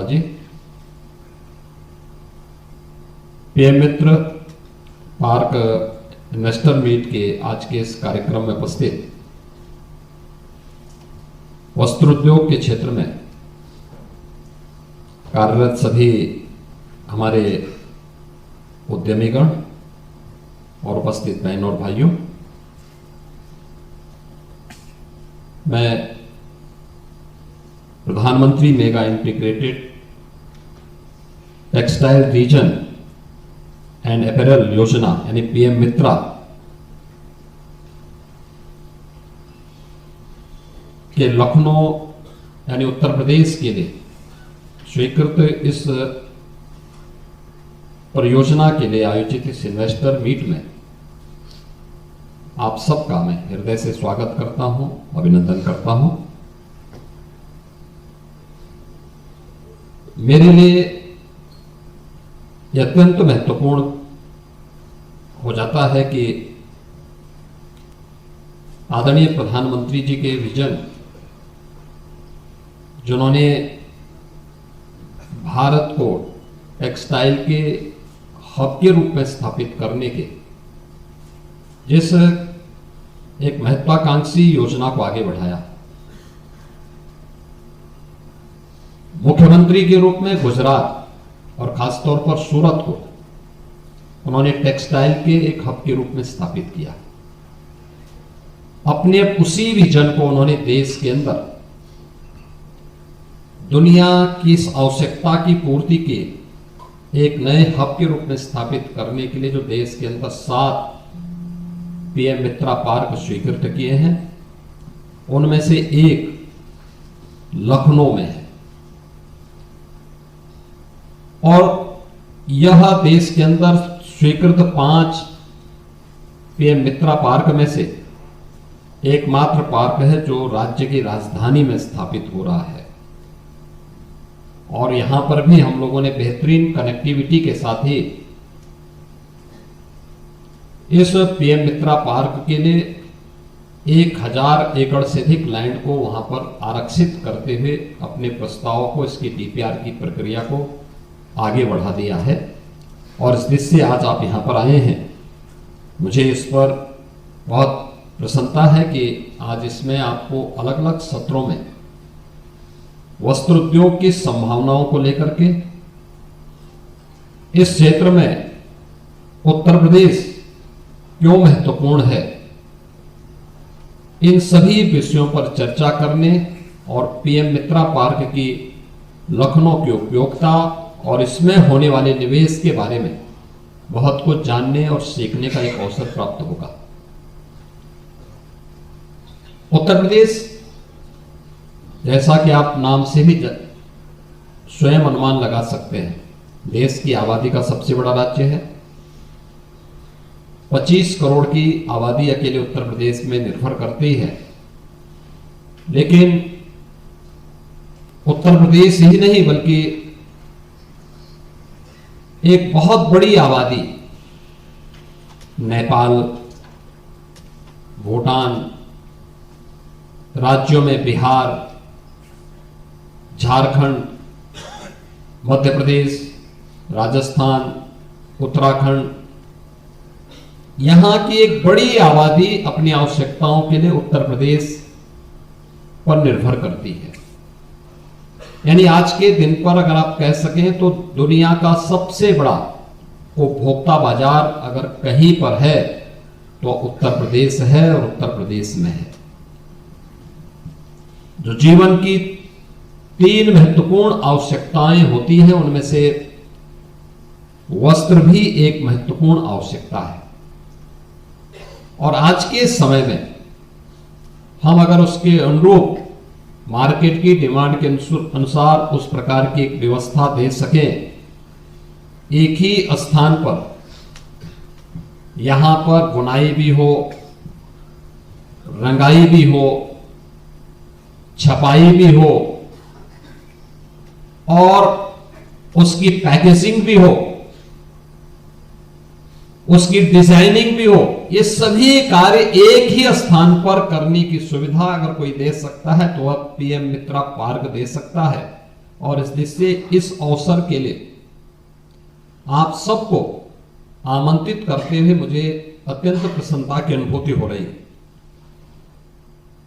अरोड़ा जी, PM मित्र park investor meet के आज के इस कार्यक्रम में उपस्थित वस्त्रोद्योग के क्षेत्र में कार्यरत सभी हमारे उद्यमीगण और उपस्थित बहनों और भाइयों, मैं प्रधानमंत्री mega integrated textile reason and apparel योजना यानी पीएम मित्रा के लखनऊ यानी उत्तर प्रदेश के लिए स्वीकृत इस परियोजना के लिए आयोजित इस इन्वेस्टर मीट में आप सबका मैं हृदय से स्वागत करता हूं, अभिनंदन करता हूं। मेरे लिए यह अत्यंत महत्वपूर्ण हो जाता है कि आदरणीय प्रधानमंत्री जी के विजन, जिन्होंने भारत को टेक्सटाइल के हब के रूप में स्थापित करने के जिस एक महत्वाकांक्षी योजना को आगे बढ़ाया, मुख्यमंत्री के रूप में गुजरात और खासतौर पर सूरत को उन्होंने टेक्सटाइल के एक हब के रूप में स्थापित किया। अपने उसी विजन को उन्होंने देश के अंदर दुनिया की इस आवश्यकता की पूर्ति के एक नए हब के रूप में स्थापित करने के लिए जो देश के अंदर 7 पीएम मित्रा पार्क स्वीकृत किए हैं, उनमें से एक लखनऊ में है। और यह देश के अंदर स्वीकृत 5 पीएम मित्रा पार्क में से एकमात्र पार्क है जो राज्य की राजधानी में स्थापित हो रहा है। और यहां पर भी हम लोगों ने बेहतरीन कनेक्टिविटी के साथ ही इस पीएम मित्रा पार्क के लिए 1000 एकड़ से अधिक लैंड को वहां पर आरक्षित करते हुए अपने प्रस्ताव को, इसकी डीपीआर की प्रक्रिया को आगे बढ़ा दिया है। और इस दृष्टि से आज आप यहां पर आए हैं, मुझे इस पर बहुत प्रसन्नता है कि आज इसमें आपको अलग अलग सत्रों में वस्त्र उद्योग की संभावनाओं को लेकर के इस क्षेत्र में उत्तर प्रदेश क्यों महत्वपूर्ण है, इन सभी विषयों पर चर्चा करने और पीएम मित्रा पार्क की लखनऊ की उपयोगिता और इसमें होने वाले निवेश के बारे में बहुत कुछ जानने और सीखने का एक अवसर प्राप्त होगा। उत्तर प्रदेश, जैसा कि आप नाम से भी स्वयं अनुमान लगा सकते हैं, देश की आबादी का सबसे बड़ा राज्य है। 25 करोड़ की आबादी अकेले उत्तर प्रदेश में निर्भर करती है। लेकिन उत्तर प्रदेश ही नहीं बल्कि एक बहुत बड़ी आबादी नेपाल, भूटान, राज्यों में बिहार, झारखंड, मध्य प्रदेश, राजस्थान, उत्तराखंड, यहां की एक बड़ी आबादी अपनी आवश्यकताओं के लिए उत्तर प्रदेश पर निर्भर करती है। यानी आज के दिन पर अगर आप कह सकें तो दुनिया का सबसे बड़ा उपभोक्ता बाजार अगर कहीं पर है तो उत्तर प्रदेश है और उत्तर प्रदेश में है। जो जीवन की 3 महत्वपूर्ण आवश्यकताएं होती हैं, उनमें से वस्त्र भी एक महत्वपूर्ण आवश्यकता है। और आज के समय में हम अगर उसके अनुरूप मार्केट की डिमांड के अनुसार उस प्रकार की एक व्यवस्था दे सकें, एक ही स्थान पर यहां पर बुनाई भी हो, रंगाई भी हो, छपाई भी हो और उसकी पैकेजिंग भी हो, उसकी डिजाइनिंग भी हो, ये सभी कार्य एक ही स्थान पर करने की सुविधा अगर कोई दे सकता है तो वह पीएम मित्रा पार्क दे सकता है। और इसलिए इस अवसर के लिए आप सबको आमंत्रित करते हुए मुझे अत्यंत प्रसन्नता की अनुभूति हो रही है।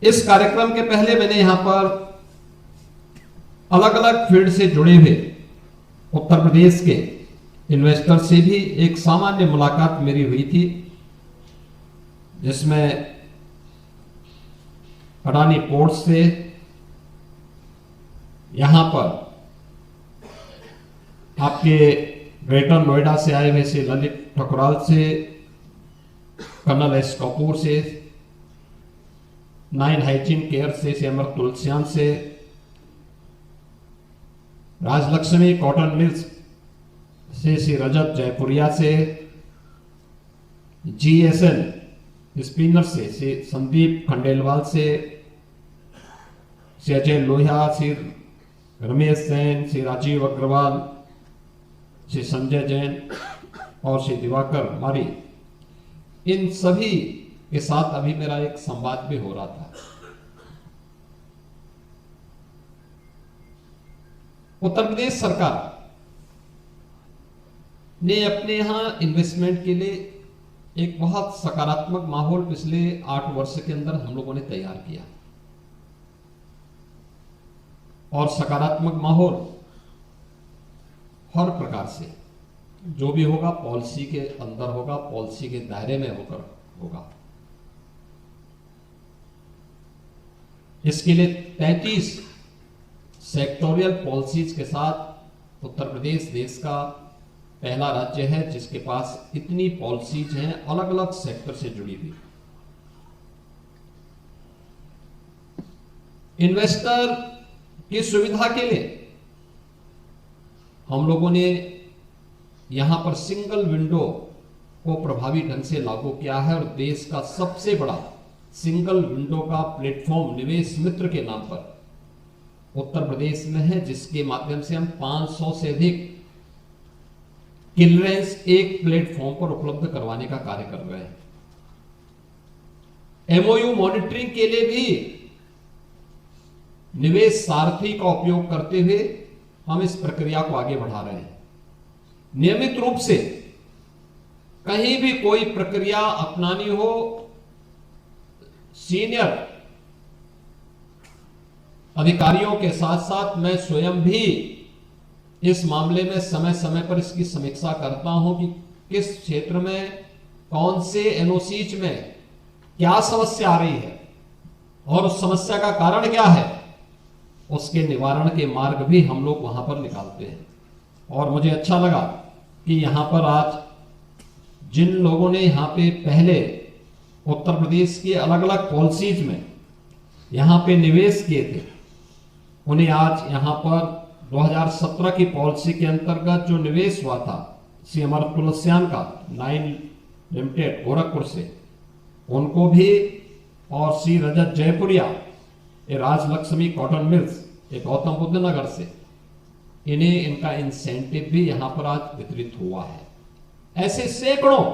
इस कार्यक्रम के पहले मैंने यहां पर अलग अलग फील्ड से जुड़े हुए उत्तर प्रदेश के इन्वेस्टर से भी एक सामान्य मुलाकात मेरी हुई थी, जिसमें अडानी पोर्ट से, यहां पर आपके ग्रेटर नोएडा से आए हुए से ललित ठकुराल से, कर्नल एस कपूर से, 9 हाइजीन केयर से अमर तुलसियान से, राजलक्ष्मी कॉटन मिल्स से श्री रजत जयपुरिया से, GSL स्पिनर से श्री संदीप खंडेलवाल से, श्री अजय लोहिया, श्री रमेश जैन, श्री राजीव अग्रवाल, श्री संजय जैन और श्री दिवाकर मारी, इन सभी के साथ अभी मेरा एक संवाद भी हो रहा था। उत्तर प्रदेश सरकार ने अपने यहां इन्वेस्टमेंट के लिए एक बहुत सकारात्मक माहौल पिछले 8 वर्ष के अंदर हम लोगों ने तैयार किया, और सकारात्मक माहौल हर प्रकार से जो भी होगा पॉलिसी के अंदर होगा, पॉलिसी के दायरे में होकर होगा। इसके लिए 33 सेक्टोरियल पॉलिसीज के साथ उत्तर प्रदेश देश का पहला राज्य है जिसके पास इतनी पॉलिसीज हैं अलग अलग सेक्टर से जुड़ी हुई। इन्वेस्टर की सुविधा के लिए हम लोगों ने यहां पर सिंगल विंडो को प्रभावी ढंग से लागू किया है, और देश का सबसे बड़ा सिंगल विंडो का प्लेटफॉर्म निवेश मित्र के नाम पर उत्तर प्रदेश में है, जिसके माध्यम से हम 500 से अधिक क्लियरेंस एक प्लेटफॉर्म पर उपलब्ध करवाने का कार्य कर रहे हैं। MOU मॉनिटरिंग के लिए भी निवेश सारथी का उपयोग करते हुए हम इस प्रक्रिया को आगे बढ़ा रहे हैं। नियमित रूप से कहीं भी कोई प्रक्रिया अपनानी हो, सीनियर अधिकारियों के साथ साथ मैं स्वयं भी इस मामले में समय समय पर इसकी समीक्षा करता हूं कि किस क्षेत्र में कौन से NOCs में क्या समस्या आ रही है और उस समस्या का कारण क्या है, उसके निवारण के मार्ग भी हम लोग वहां पर निकालते हैं। और मुझे अच्छा लगा कि यहां पर आज जिन लोगों ने यहां पे पहले उत्तर प्रदेश की अलग अलग पॉलिसीज में यहां पे निवेश किए थे, उन्हें आज यहां पर 2017 की पॉलिसी के अंतर्गत जो निवेश हुआ था श्री अमर तुलसियान का 9 लिमिटेड गोरखपुर से, उनको भी, और श्री रजत जयपुरिया ये राजलक्ष्मी कॉटन मिल्स ये गौतम बुद्ध नगर से, इन्हें इनका इंसेंटिव भी यहां पर आज वितरित हुआ है। ऐसे सैकड़ों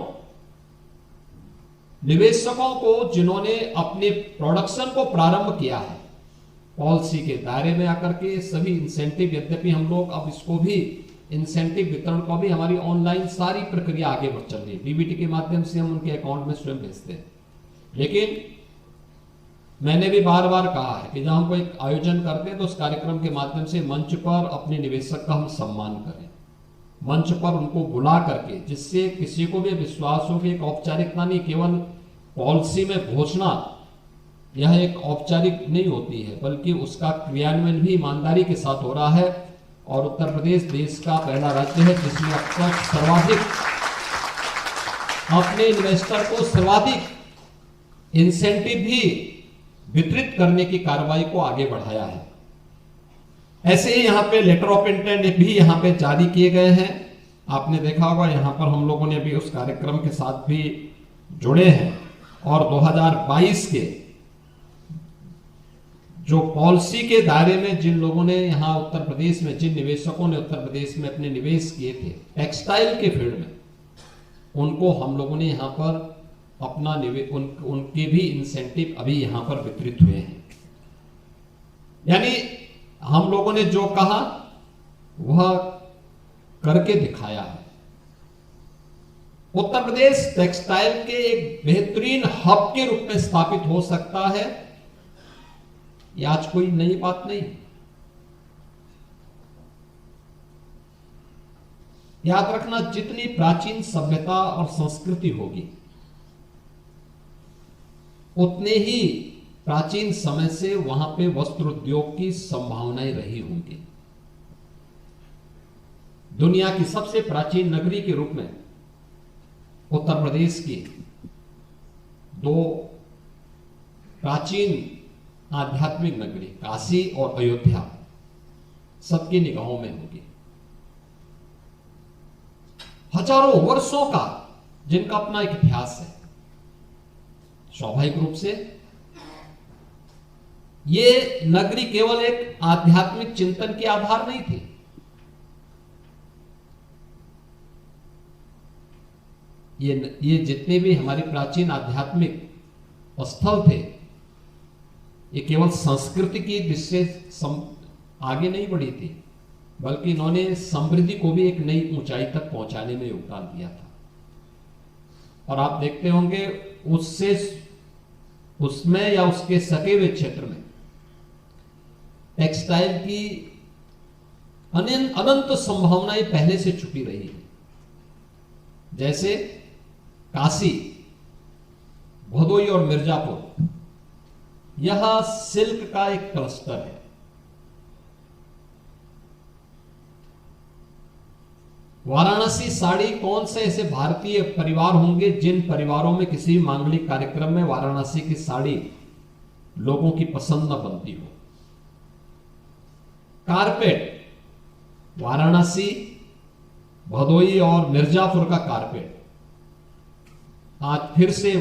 निवेशकों को जिन्होंने अपने प्रोडक्शन को प्रारंभ किया है पॉलिसी के दायरे में आकर के, सभी इंसेंटिव, यद्यपि हम लोग अब इसको भी इंसेंटिव वितरण को भी हमारी ऑनलाइन सारी प्रक्रिया आगे बढ़ चल रही है, DBT के माध्यम से हम उनके अकाउंट में स्वयं भेजते हैं। लेकिन मैंने भी बार बार कहा है कि जब हम कोई आयोजन करते हैं तो उस कार्यक्रम के माध्यम से मंच पर अपने निवेशक का हम सम्मान करें, मंच पर उनको बुला करके, जिससे किसी को भी विश्वास हो कि एक औपचारिकता नहीं, केवल पॉलिसी में घोषणा यह एक औपचारिक नहीं होती है, बल्कि उसका क्रियान्वयन भी ईमानदारी के साथ हो रहा है। और उत्तर प्रदेश देश का पहला राज्य है जिसमें अब तक सर्वाधिक अपने इन्वेस्टर को सर्वाधिक इंसेंटिव भी वितरित करने की कार्रवाई को आगे बढ़ाया है। ऐसे ही यहाँ पे लेटर ऑफ इंटेंट भी यहाँ पे जारी किए गए हैं। आपने देखा होगा यहाँ पर हम लोगों ने अभी उस कार्यक्रम के साथ भी जुड़े हैं, और 2022 के जो पॉलिसी के दायरे में जिन लोगों ने यहाँ उत्तर प्रदेश में, जिन निवेशकों ने उत्तर प्रदेश में अपने निवेश किए थे टेक्सटाइल के फील्ड में, उनको हम लोगों ने यहाँ पर अपना उनके भी इंसेंटिव अभी यहाँ पर वितरित हुए हैं। यानी हम लोगों ने जो कहा वह करके दिखाया है। उत्तर प्रदेश टेक्सटाइल के एक बेहतरीन हब के रूप में स्थापित हो सकता है, यह आज कोई नई बात नहीं। याद रखना, जितनी प्राचीन सभ्यता और संस्कृति होगी, उतने ही प्राचीन समय से वहां पे वस्त्र उद्योग की संभावनाएं रही होंगी। दुनिया की सबसे प्राचीन नगरी के रूप में उत्तर प्रदेश की दो प्राचीन आध्यात्मिक नगरी काशी और अयोध्या सबकी निगाहों में होगी। हजारों वर्षों का जिनका अपना एक इतिहास है, स्वाभाविक रूप से ये नगरी केवल एक आध्यात्मिक चिंतन के आधार नहीं थी। ये जितने भी हमारे प्राचीन आध्यात्मिक स्थल थे, ये केवल संस्कृति की दृष्टि से आगे नहीं बढ़ी थी, बल्कि इन्होंने समृद्धि को भी एक नई ऊंचाई तक पहुंचाने में योगदान दिया था। और आप देखते होंगे उसमें या उसके सटे हुए क्षेत्र में टेक्सटाइल की अनंत संभावनाएं पहले से छुपी रही है। जैसे काशी, भदोई और मिर्जापुर, यह सिल्क का एक क्लस्टर है। वाराणसी साड़ी, कौन से ऐसे भारतीय परिवार होंगे जिन परिवारों में किसी मांगलिक कार्यक्रम में वाराणसी की साड़ी लोगों की पसंद न बनती हो। कारपेट, वाराणसी, भदोई और मिर्जापुर का कारपेट आज फिर से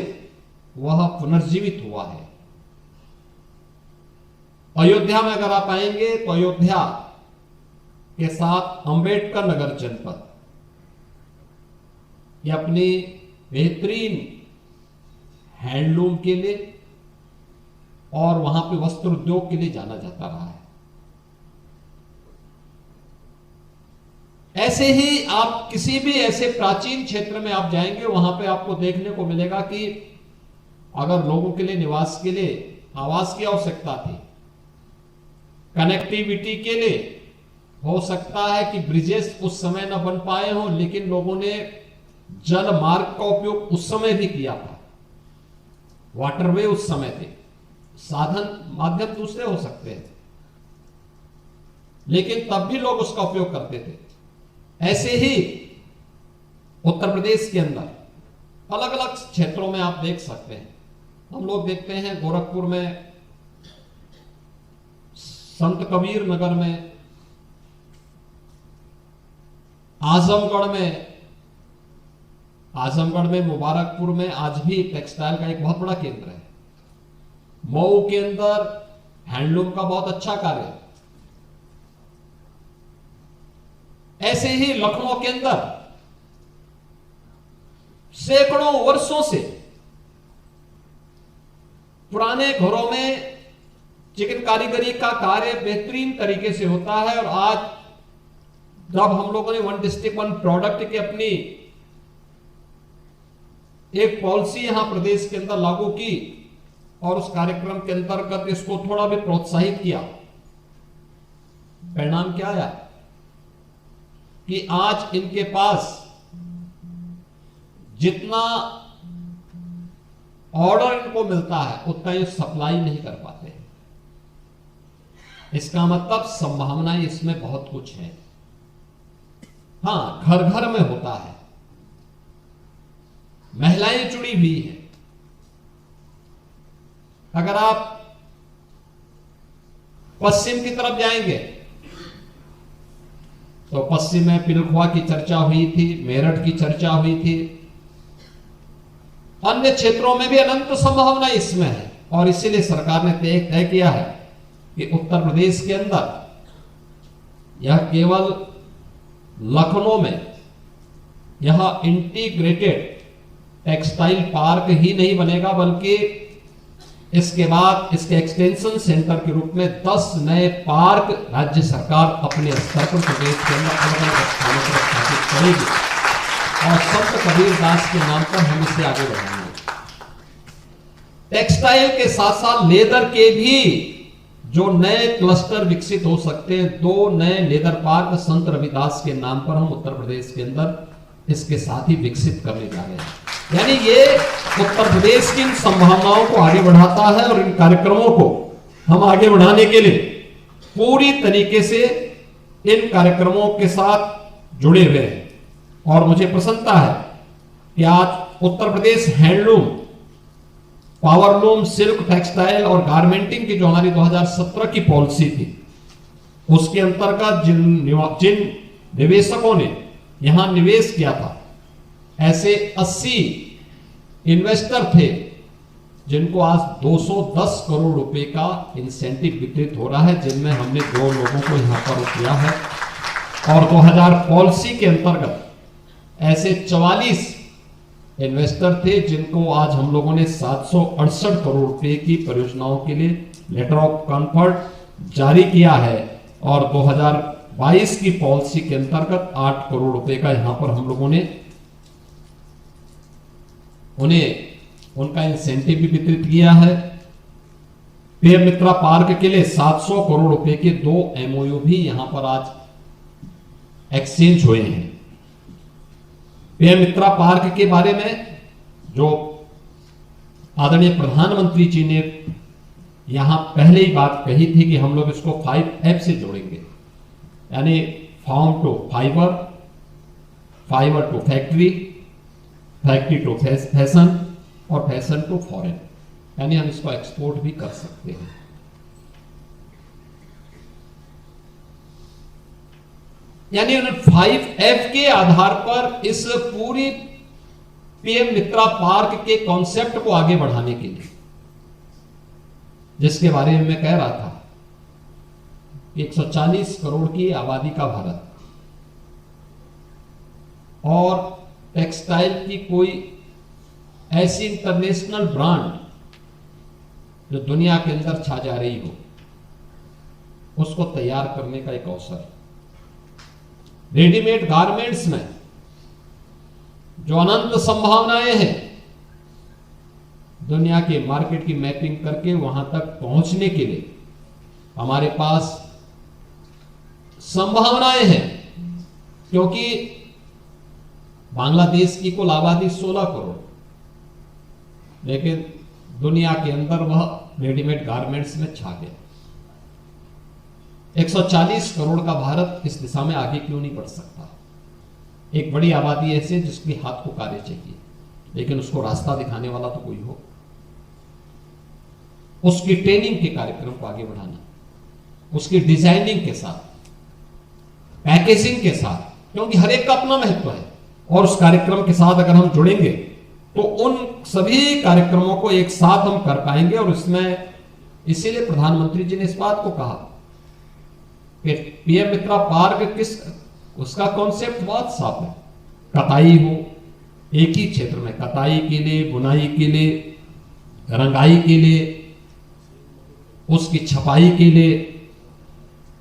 वह पुनर्जीवित हुआ है। अयोध्या में अगर आप आएंगे तो अयोध्या के साथ अंबेडकर नगर जनपद ये अपनी बेहतरीन हैंडलूम के लिए और वहां पे वस्त्र उद्योग के लिए जाना जाता रहा है। ऐसे ही आप किसी भी ऐसे प्राचीन क्षेत्र में आप जाएंगे, वहां पे आपको देखने को मिलेगा कि अगर लोगों के लिए निवास के लिए आवास की आवश्यकता थी, कनेक्टिविटी के लिए हो सकता है कि ब्रिजेस उस समय न बन पाए हों, लेकिन लोगों ने जल मार्ग का उपयोग उस समय भी किया था। वाटरवे उस समय थे, साधन माध्यम दूसरे हो सकते हैं, लेकिन तब भी लोग उसका उपयोग करते थे। ऐसे ही उत्तर प्रदेश के अंदर अलग अलग क्षेत्रों में आप देख सकते हैं। हम लोग देखते हैं गोरखपुर में, संत कबीर नगर में, आजमगढ़ में, मुबारकपुर में आज भी टेक्सटाइल का एक बहुत बड़ा केंद्र है। मऊ के अंदर हैंडलूम का बहुत अच्छा कार्य है। ऐसे ही लखनऊ के अंदर सैकड़ों वर्षों से पुराने घरों में चिकन कारीगरी का कार्य बेहतरीन तरीके से होता है। और आज जब हम लोगों ने वन डिस्ट्रिक्ट वन प्रोडक्ट की अपनी एक पॉलिसी यहां प्रदेश के अंदर लागू की और उस कार्यक्रम के अंतर्गत इसको थोड़ा भी प्रोत्साहित किया, परिणाम क्या आया कि आज इनके पास जितना ऑर्डर इनको मिलता है उतना ये सप्लाई नहीं कर पाते। इसका मतलब संभावनाएं इसमें बहुत कुछ है। हां, घर घर में होता है, महिलाएं जुड़ी हुई है। अगर आप पश्चिम की तरफ जाएंगे तो पश्चिम में पिलखुआ की चर्चा हुई थी, मेरठ की चर्चा हुई थी, अन्य क्षेत्रों में भी अनंत संभावना इसमें है। और इसीलिए सरकार ने तय किया है कि उत्तर प्रदेश के अंदर यह केवल लखनऊ में यह इंटीग्रेटेड टेक्सटाइल पार्क ही नहीं बनेगा, बल्कि इसके बाद इसके एक्सटेंशन सेंटर के रूप में 10 नए पार्क राज्य सरकार अपने स्तर पर प्रदेश के अंदर अलग अलग स्थानों पर स्थापित करेगी और संत कबीर दास के नाम पर हम इसे आगे बढ़ाएंगे। टेक्सटाइल के साथ साथ लेदर के भी जो नए क्लस्टर विकसित हो सकते हैं, 2 नए लेदर पार्क संत रविदास के नाम पर हम उत्तर प्रदेश के अंदर इसके साथ ही विकसित करने जा रहे हैं। यानी ये उत्तर प्रदेश की इन संभावनाओं को आगे बढ़ाता है और इन कार्यक्रमों को हम आगे बढ़ाने के लिए पूरी तरीके से इन कार्यक्रमों के साथ जुड़े हुए हैं। और मुझे प्रसन्नता है कि आज Uttar Pradesh handloom, powerloom, silk, textile और गारमेंटिंग की जो हमारी 2017 की पॉलिसी थी, उसके अंतर्गत जिन निवेशकों ने यहां निवेश किया था, ऐसे 80 इन्वेस्टर थे जिनको आज 210 करोड़ रुपए का इंसेंटिव वितरित हो रहा है, जिनमें हमने 2 लोगों को यहां पर किया है। और 2000 पॉलिसी के अंतर्गत ऐसे 44 इन्वेस्टर थे जिनको आज हम लोगों ने 768 करोड़ रुपए की परियोजनाओं के लिए लेटर ऑफ कंफर्ट जारी किया है। और 2022 की पॉलिसी के अंतर्गत 8 करोड़ रुपए का यहां पर हम लोगों ने उन्हें उनका इंसेंटिव भी वितरित किया है। पीएम मित्रा पार्क के लिए 700 करोड़ रुपए के 2 एमओयू भी यहां पर आज एक्सचेंज हुए हैं। पीएम मित्रा पार्क के बारे में जो आदरणीय प्रधानमंत्री जी ने यहां पहले ही बात कही थी कि हम लोग इसको 5F से जोड़ेंगे, यानी farm to fibre, fibre to factory, factory to fashion और फैशन टू फॉरेन, यानी हम इसको एक्सपोर्ट भी कर सकते हैं। यानी 5F के आधार पर इस पूरी पीएम मित्रा पार्क के कॉन्सेप्ट को आगे बढ़ाने के लिए, जिसके बारे में मैं कह रहा था, 140 करोड़ की आबादी का भारत और टेक्सटाइल की कोई ऐसी इंटरनेशनल ब्रांड जो दुनिया के अंदर छा जा रही हो, उसको तैयार करने का एक अवसर। रेडीमेड गारमेंट्स में जो अनंत संभावनाएं हैं, दुनिया के मार्केट की मैपिंग करके वहां तक पहुंचने के लिए हमारे पास संभावनाएं हैं, क्योंकि बांग्लादेश की कुल आबादी 16 करोड़, लेकिन दुनिया के अंदर वह रेडीमेड गारमेंट्स में छा गया। 140 करोड़ का भारत इस दिशा में आगे क्यों नहीं बढ़ सकता? एक बड़ी आबादी ऐसी है जिसके हाथ को कार्य चाहिए, लेकिन उसको रास्ता दिखाने वाला तो कोई हो। उसकी ट्रेनिंग के कार्यक्रम को आगे बढ़ाना, उसकी डिजाइनिंग के साथ, पैकेजिंग के साथ, क्योंकि हर एक का अपना महत्व है। और उस कार्यक्रम के साथ अगर हम जुड़ेंगे तो उन सभी कार्यक्रमों को एक साथ हम कर पाएंगे। और इसमें इसीलिए प्रधानमंत्री जी ने इस बात को कहा कि पीएम मित्रा पार्क उसका कॉन्सेप्ट बहुत साफ है। कताई हो, एक ही क्षेत्र में कताई के लिए, बुनाई के लिए, रंगाई के लिए, उसकी छपाई के लिए,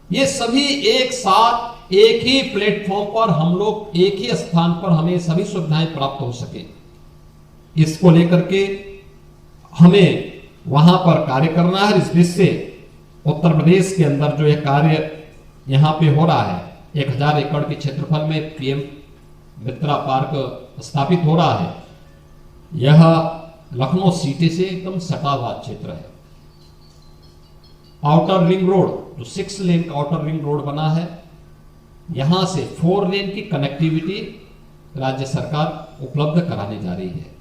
ये सभी एक साथ एक ही प्लेटफॉर्म पर हम लोग, एक ही स्थान पर हमें सभी सुविधाएं प्राप्त हो सके, इसको लेकर के हमें वहां पर कार्य करना है। इस दृष्टि से उत्तर प्रदेश के अंदर जो यह कार्य यहां पे हो रहा है, 1000 एकड़ के क्षेत्रफल में पीएम मित्रा पार्क स्थापित हो रहा है। यह लखनऊ सिटी से एकदम सटा हुआ क्षेत्र है। आउटर रिंग रोड, जो 6 लेन का आउटर रिंग रोड बना है, यहां से 4 लेन की कनेक्टिविटी राज्य सरकार उपलब्ध कराने जा रही है।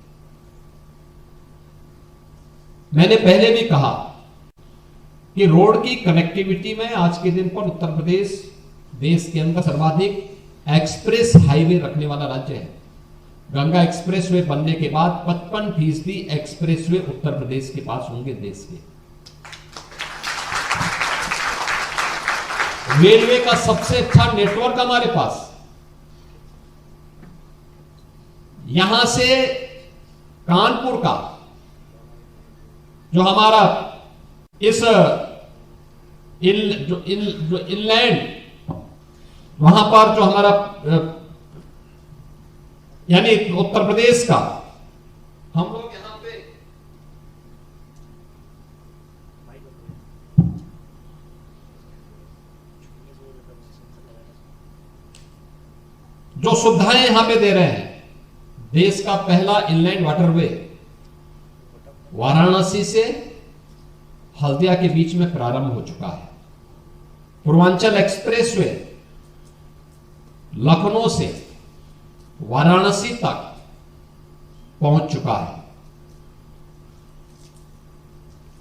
मैंने पहले भी कहा कि रोड की कनेक्टिविटी में आज के दिन पर उत्तर प्रदेश देश के अंदर सर्वाधिक एक्सप्रेस हाईवे रखने वाला राज्य है। गंगा एक्सप्रेसवे बनने के बाद 55% एक्सप्रेसवे उत्तर प्रदेश के पास होंगे देश के। रेलवे का सबसे अच्छा नेटवर्क हमारे पास। यहां से कानपुर का जो हमारा इस जो इनलैंड वहां पर जो हमारा यानी उत्तर प्रदेश का हम लोग यहां पे जो सुविधाएं यहां पे दे रहे हैं, देश का पहला इनलैंड वाटरवे वाराणसी से हल्दिया के बीच में प्रारंभ हो चुका है। पूर्वांचल एक्सप्रेसवे लखनऊ से वाराणसी तक पहुंच चुका है।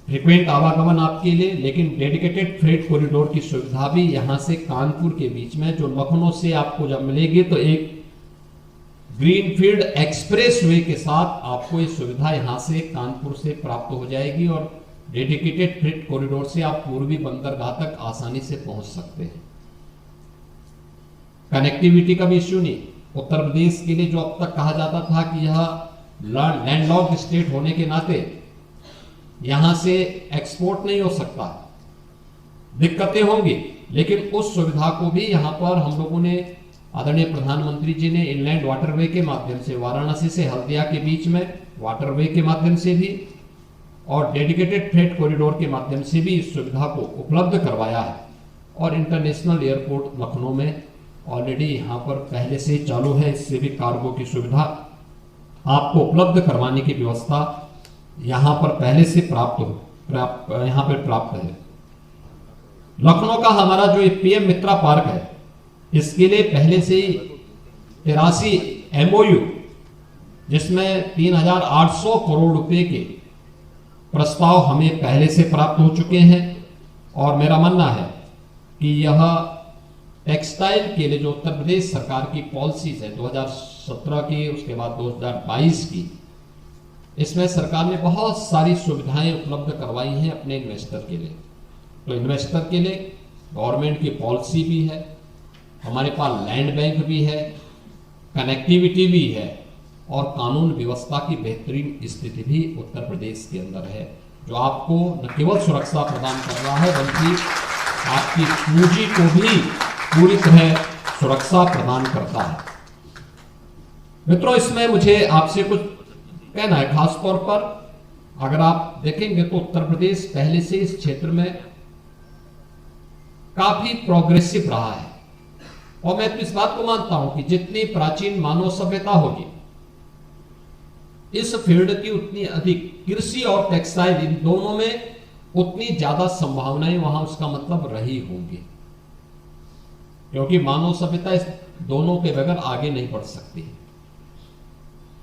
फ्रीक्वेंट आवागमन आपके लिए, लेकिन डेडिकेटेड फ्रेट कॉरिडोर की सुविधा भी यहां से कानपुर के बीच में, जो लखनऊ से आपको जब मिलेगी तो एक ग्रीनफील्ड एक्सप्रेसवे के साथ आपको ये सुविधा यहां से कानपुर से प्राप्त हो जाएगी और डेडिकेटेड फ्रेट कॉरिडोर से आप पूर्वी बंदरगाह तक आसानी से पहुंच सकते हैं। कनेक्टिविटी का भी इश्यू नहीं। उत्तर प्रदेश के लिए जो अब तक कहा जाता था कि यह लैंडलॉक्ड स्टेट होने के नाते यहां से एक्सपोर्ट नहीं हो सकता, दिक्कतें होंगी, लेकिन उस सुविधा को भी यहां पर हम लोगों ने, आदरणीय प्रधानमंत्री जी ने इनलैंड वाटरवे के माध्यम से वाराणसी से हल्दिया के बीच में वाटरवे के माध्यम से भी और डेडिकेटेड फ्रेट कॉरिडोर के माध्यम से भी इस सुविधा को उपलब्ध करवाया है। और इंटरनेशनल एयरपोर्ट लखनऊ में ऑलरेडी यहां पर पहले से चालू है। इससे भी कार्गो की सुविधा आपको उपलब्ध करवाने की व्यवस्था यहां पर पहले से यहां पर प्राप्त है। लखनऊ का हमारा जो पीएम मित्रा पार्क है, इसके लिए पहले से ही 83 MOU, जिसमें 3,800 करोड़ रुपए के प्रस्ताव हमें पहले से प्राप्त हो चुके हैं। और मेरा मानना है कि यह टेक्सटाइल के लिए जो उत्तर प्रदेश सरकार की पॉलिसीज है 2017 की, उसके बाद 2022 की, इसमें सरकार ने बहुत सारी सुविधाएं उपलब्ध करवाई हैं अपने इन्वेस्टर के लिए। तो इन्वेस्टर के लिए गवर्नमेंट की पॉलिसी भी है, हमारे पास लैंड बैंक भी है, कनेक्टिविटी भी है और कानून व्यवस्था की बेहतरीन स्थिति भी उत्तर प्रदेश के अंदर है, जो आपको न केवल सुरक्षा प्रदान कर रहा है बल्कि आपकी पूंजी को भी पूरी तरह सुरक्षा प्रदान करता है। मित्रों, इसमें मुझे आपसे कुछ कहना है। खास तौर पर अगर आप देखेंगे तो उत्तर प्रदेश पहले से इस क्षेत्र में काफी प्रोग्रेसिव रहा है और मैं तो इस बात को मानता हूं कि जितनी प्राचीन मानव सभ्यता होगी, इस फील्ड की उतनी अधिक कृषि और टेक्सटाइल, इन दोनों में उतनी ज्यादा संभावनाएं वहां उसका मतलब रही होंगी, क्योंकि मानव सभ्यता इस दोनों के बगैर आगे नहीं बढ़ सकती।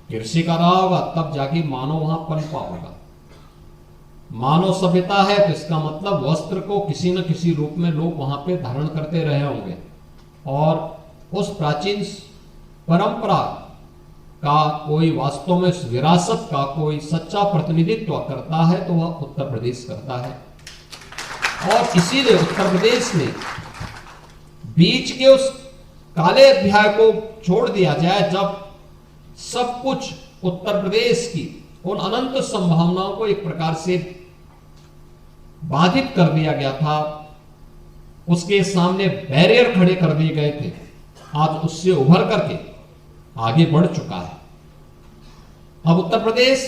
कृषि का रहा होगा तब जाके मानव वहां पनपा होगा। मानव सभ्यता है तो इसका मतलब वस्त्र को किसी न किसी रूप में लोग वहां पे धारण करते रहे होंगे और उस प्राचीन परंपरा का कोई वास्तव में उस विरासत का कोई सच्चा प्रतिनिधित्व करता है तो वह उत्तर प्रदेश करता है। और इसीलिए उत्तर प्रदेश ने बीच के उस काले अध्याय को छोड़ दिया जाए, जब सब कुछ उत्तर प्रदेश की उन अनंत संभावनाओं को एक प्रकार से बाधित कर दिया गया था, उसके सामने बैरियर खड़े कर दिए गए थे। आज उससे उभर करके आगे बढ़ चुका है। अब उत्तर प्रदेश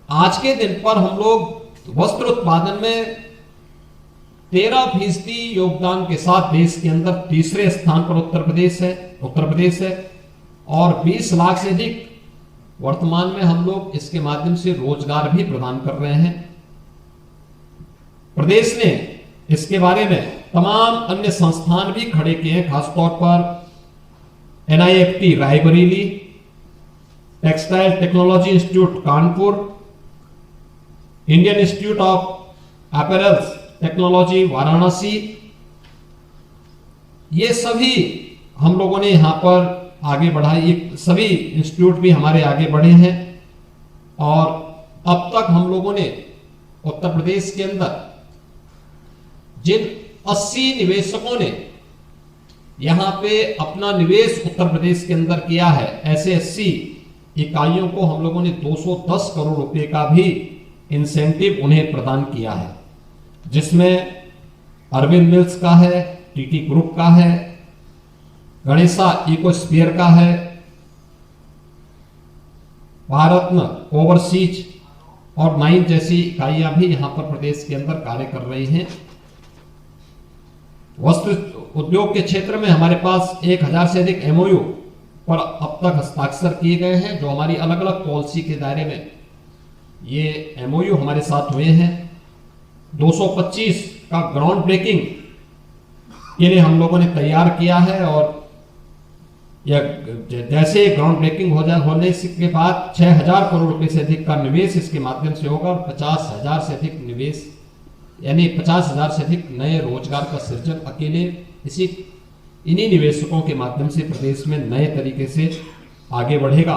आज के दिन पर हम लोग वस्त्र उत्पादन में 13% योगदान के साथ देश के अंदर तीसरे स्थान पर उत्तर प्रदेश है और 20 लाख से अधिक वर्तमान में हम लोग इसके माध्यम से रोजगार भी प्रदान कर रहे हैं। प्रदेश ने इसके बारे में तमाम अन्य संस्थान भी खड़े किए हैं, खासतौर पर NIFT Raebareli, textile technology institute Kanpur, Indian institute of apparels technology Varanasi, ये सभी हम लोगों ने यहां पर आगे बढ़ाई। ये सभी इंस्टीट्यूट भी हमारे आगे बढ़े हैं और अब तक हम लोगों ने उत्तर प्रदेश के अंदर जिन 80 निवेशकों ने यहां पे अपना निवेश उत्तर प्रदेश के अंदर किया है, ऐसे 80 इकाइयों को हम लोगों ने 210 करोड़ रुपए का भी इंसेंटिव उन्हें प्रदान किया है, जिसमें अरविंद मिल्स का है, टीटी ग्रुप का है, गणेशा इकोस्फीयर का है, भारतन ओवरसीज और 9 जैसी इकाइयां भी यहां पर प्रदेश के अंदर कार्य कर रही हैं। वस्त्र उद्योग के क्षेत्र में हमारे पास 1000 से अधिक एमओयू पर अब तक हस्ताक्षर किए गए हैं, जो हमारी अलग अलग पॉलिसी के दायरे में ये एमओयू हमारे साथ हुए हैं। 225 का ग्राउंड ब्रेकिंग के लिए हम लोगों ने तैयार किया है और यह जैसे ग्राउंड ब्रेकिंग होने के बाद 6000 करोड़ रुपए से अधिक का निवेश इसके माध्यम से होगा और 50,000 से अधिक निवेश यानी 50,000 से अधिक नए रोजगार का सृजन अकेले इन्हीं निवेशकों के माध्यम से प्रदेश में नए तरीके से आगे बढ़ेगा।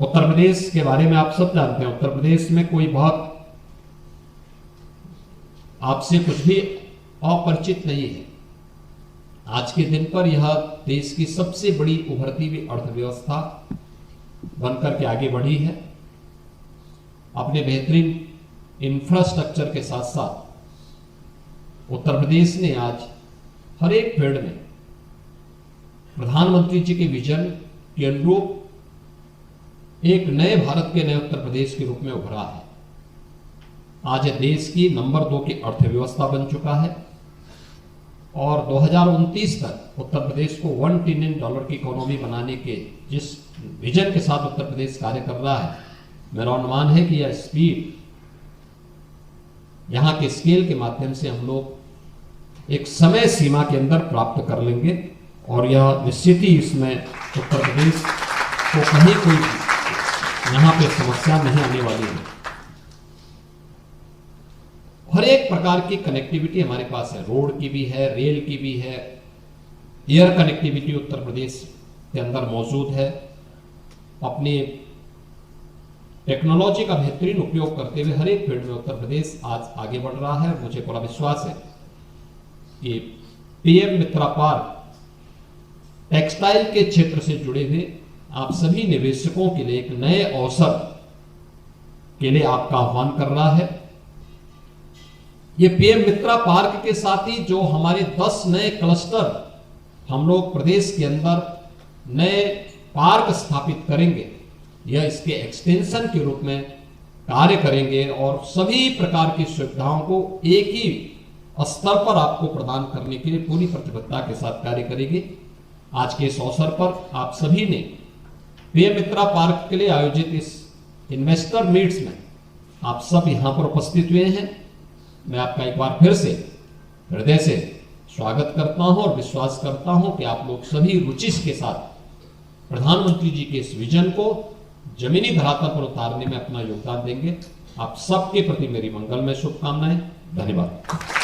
उत्तर प्रदेश के बारे में आप सब जानते हैं, उत्तर प्रदेश में कोई बहुत आपसे कुछ भी अपरिचित नहीं है। आज के दिन पर यह देश की सबसे बड़ी उभरती हुई अर्थव्यवस्था बनकर के आगे बढ़ी है। अपने बेहतरीन इंफ्रास्ट्रक्चर के साथ साथ उत्तर प्रदेश ने आज हर एक फील्ड में प्रधानमंत्री जी के विजन के अनुरूप एक नए भारत के नए उत्तर प्रदेश के रूप में उभरा है। आज देश की नंबर 2 की अर्थव्यवस्था बन चुका है और 2029 तक उत्तर प्रदेश को $1 ट्रिलियन की इकोनॉमी बनाने के जिस विजन के साथ उत्तर प्रदेश कार्य कर रहा है, मेरा अनुमान है कि यह स्पीड यहां के स्केल के माध्यम से हम लोग एक समय सीमा के अंदर प्राप्त कर लेंगे और यह निश्चित ही इसमें उत्तर प्रदेश को कहीं कोई यहां पे समस्या नहीं आने वाली है। हर एक प्रकार की कनेक्टिविटी हमारे पास है, रोड की भी है, रेल की भी है, एयर कनेक्टिविटी उत्तर प्रदेश के अंदर मौजूद है। अपनी टेक्नोलॉजी का बेहतरीन उपयोग करते हुए हर एक फील्ड में उत्तर प्रदेश आज आगे बढ़ रहा है। मुझे पूरा विश्वास है कि पीएम मित्रा पार्क टेक्सटाइल के क्षेत्र से जुड़े हुए आप सभी निवेशकों के लिए एक नए अवसर के लिए आपका आह्वान कर रहा है। ये पीएम मित्रा पार्क के साथ ही जो हमारे 10 नए क्लस्टर हम लोग प्रदेश के अंदर नए पार्क स्थापित करेंगे, यह इसके एक्सटेंशन के रूप में कार्य करेंगे और सभी प्रकार की सुविधाओं को एक ही स्तर पर आपको प्रदान करने के लिए पूरी प्रतिबद्धता के साथ कार्य करेंगे। आज के इस अवसर पर आप सभी ने पीएम मित्रा पार्क के लिए आयोजित इस इन्वेस्टर मीट्स में आप सब यहां पर उपस्थित हुए हैं। मैं आपका एक बार फिर से हृदय से स्वागत करता हूं और विश्वास करता हूं कि आप लोग सभी रुचि के साथ प्रधानमंत्री जी के इस विजन को जमीनी धरातल पर उतारने में अपना योगदान देंगे। आप सबके प्रति मेरी मंगलमय शुभकामनाएं। धन्यवाद।